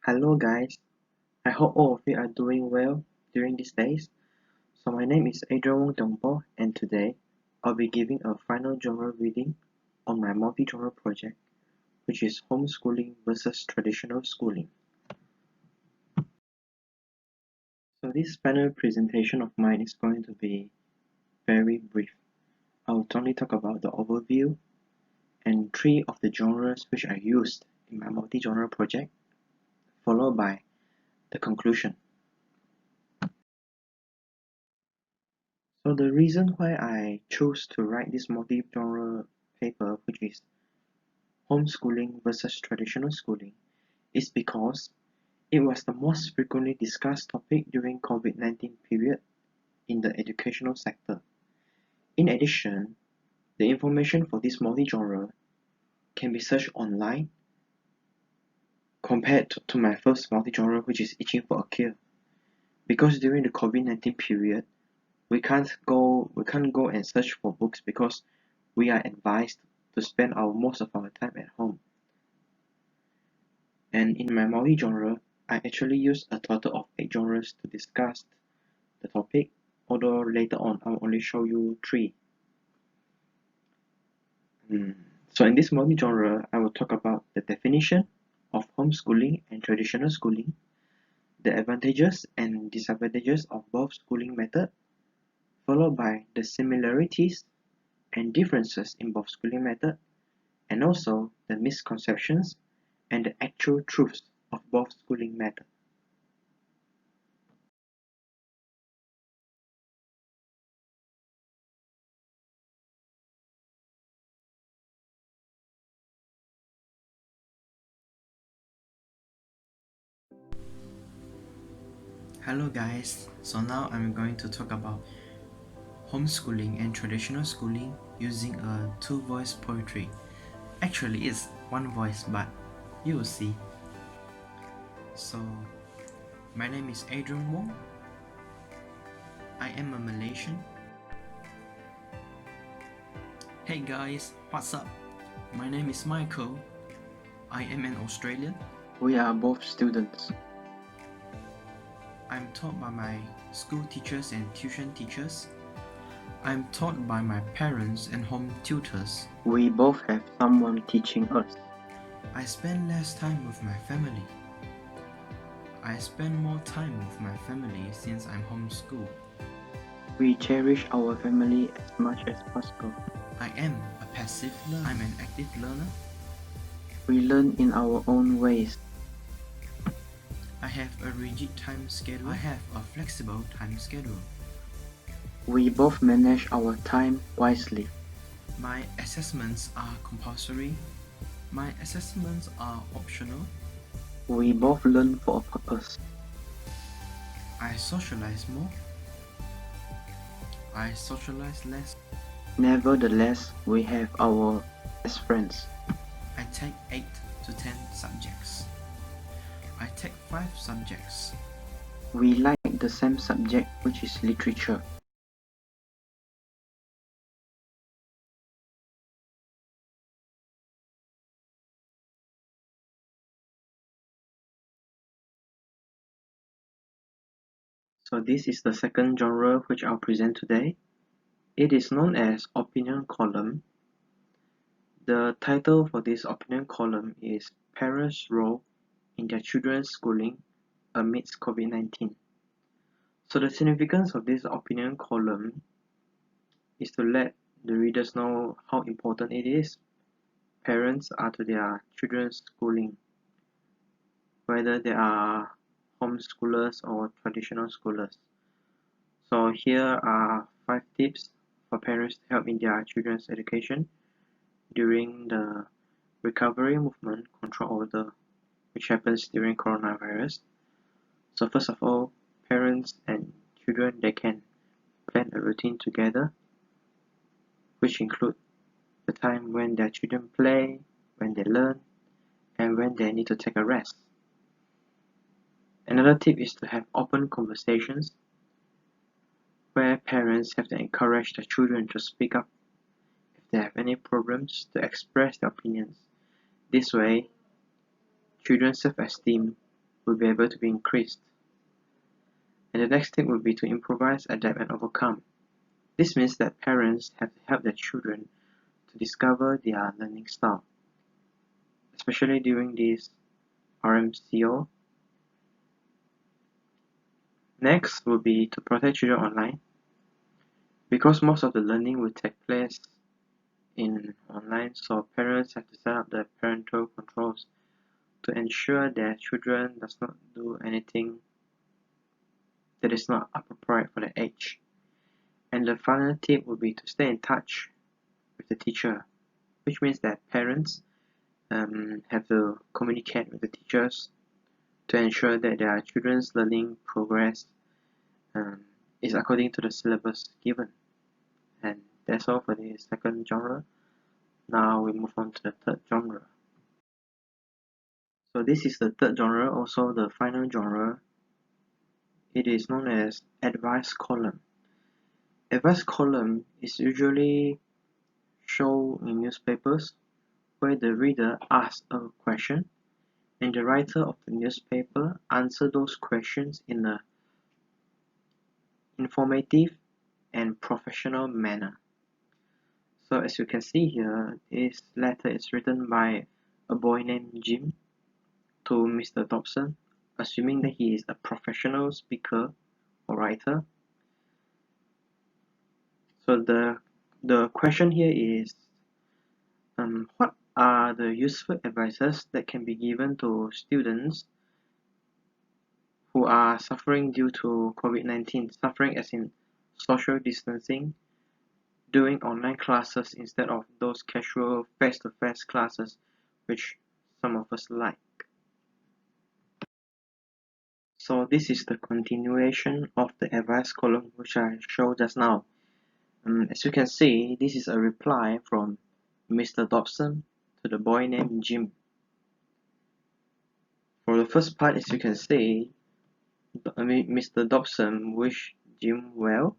Hello guys, I hope all of you are doing well during these days. So my name is Adrian Wong, and today I'll be giving a final genre reading on my multi-genre project, which is homeschooling versus traditional schooling. So this final presentation of mine is going to be very brief. I will only talk about the overview and 3 of the genres which I used in my multi-genre project, followed by the conclusion. So the reason why I chose to write this multi-genre paper, which is homeschooling versus traditional schooling, is because it was the most frequently discussed topic during COVID-19 period in the educational sector. In addition, the information for this multi-genre can be searched online compared to my first multi-genre, which is Itching for a Cure. Because during the COVID-19 period, we can't go and search for books because we are advised to spend most of our time at home. And in my multi-genre, I actually used a total of 8 genres to discuss the topic, although later on I'll only show you 3. So in this multi-genre, I will talk about the definition of homeschooling and traditional schooling, the advantages and disadvantages of both schooling methods, followed by the similarities and differences in both schooling methods, and also the misconceptions and the actual truths of both schooling methods. Hello guys, so now I'm going to talk about homeschooling and traditional schooling using a 2-voice poetry. Actually it's 1 voice, but you will see. So my name is Adrian Wong. I am a Malaysian. Hey guys, what's up? My name is Michael. I am an Australian. We are both students. I'm taught by my school teachers and tuition teachers. I'm taught by my parents and home tutors. We both have someone teaching us. I spend less time with my family. I spend more time with my family since I'm homeschooled. We cherish our family as much as possible. I am a passive learner. I'm an active learner. We learn in our own ways. I have a rigid time schedule. I have a flexible time schedule. We both manage our time wisely. My assessments are compulsory. My assessments are optional. We both learn for a purpose. I socialize more. I socialize less. Nevertheless, we have our best friends. I take 8 to 10 subjects. I take 5 subjects. We like the same subject, which is literature. So this is the second genre which I'll present today. It is known as opinion column. The title for this opinion column is Parents' Role in Their Children's Schooling Amidst COVID-19. So the significance of this opinion column is to let the readers know how important it is parents are to their children's schooling, whether they are homeschoolers or traditional schoolers. So here are 5 tips for parents to help in their children's education during the recovery movement control order, which happens during coronavirus. So first of all, parents and children, they can plan a routine together, which include the time when their children play, when they learn, and when they need to take a rest. Another tip is to have open conversations where parents have to encourage their children to speak up if they have any problems, to express their opinions. This way, children's self-esteem will be able to be increased. And the next thing will be to improvise, adapt, and overcome. This means that parents have to help their children to discover their learning style, especially during this RMCO. Next will be to protect children online, because most of the learning will take place in online, so parents have to set up the parental controls to ensure their children does not do anything that is not appropriate for their age. And the final tip would be to stay in touch with the teacher, which means that parents have to communicate with the teachers to ensure that their children's learning progress is according to the syllabus given. And that's all for the second genre. Now we move on to the third genre. So this is the third genre, also the final genre. It is known as advice column. Advice column is usually shown in newspapers where the reader asks a question and the writer of the newspaper answers those questions in a informative and professional manner. So as you can see here, this letter is written by a boy named Jim to Mr. Dobson, assuming that he is a professional speaker or writer. So the question here is, what are the useful advices that can be given to students who are suffering due to COVID-19, suffering as in social distancing, doing online classes instead of those casual face-to-face classes which some of us like. So this is the continuation of the advice column which I showed just now. As you can see, this is a reply from Mr. Dobson to the boy named Jim. For the first part, as you can see, Mr. Dobson wished Jim well,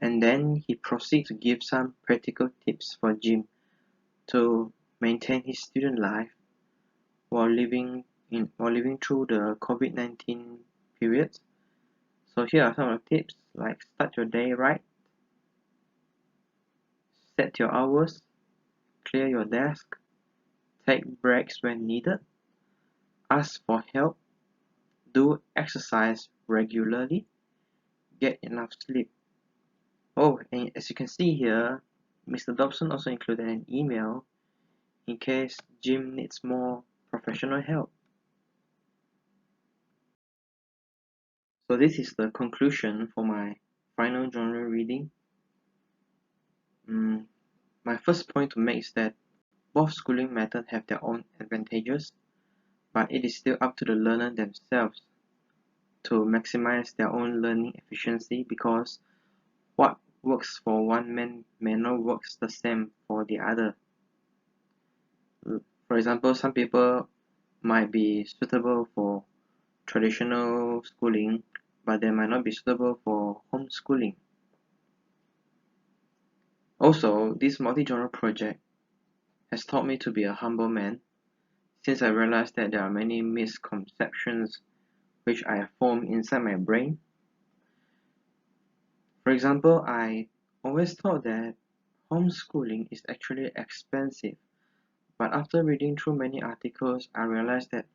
and then he proceeds to give some practical tips for Jim to maintain his student life while living through the COVID-19 period. So here are some of the tips, like start your day right, set your hours, clear your desk, take breaks when needed, ask for help, do exercise regularly, get enough sleep. Oh, and as you can see here, Mr. Dobson also included an email in case Jim needs more professional help. So this is the conclusion for my final genre reading. My first point to make is that both schooling methods have their own advantages, but it is still up to the learner themselves to maximize their own learning efficiency, because what works for one man may not work the same for the other. For example, some people might be suitable for traditional schooling, but they might not be suitable for homeschooling. Also, this multi-genre project has taught me to be a humble man, since I realized that there are many misconceptions which I have formed inside my brain. For example, I always thought that homeschooling is actually expensive, but after reading through many articles, I realized that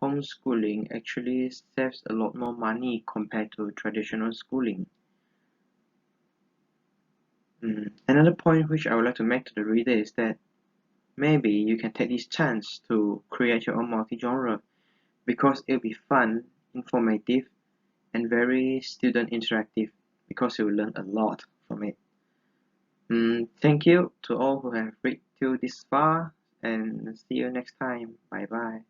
homeschooling actually saves a lot more money compared to traditional schooling. Another point which I would like to make to the reader is that maybe you can take this chance to create your own multi-genre, because it'll be fun, informative, and very student interactive, because you will learn a lot from it. Thank you to all who have read till this far, and see you next time. Bye bye.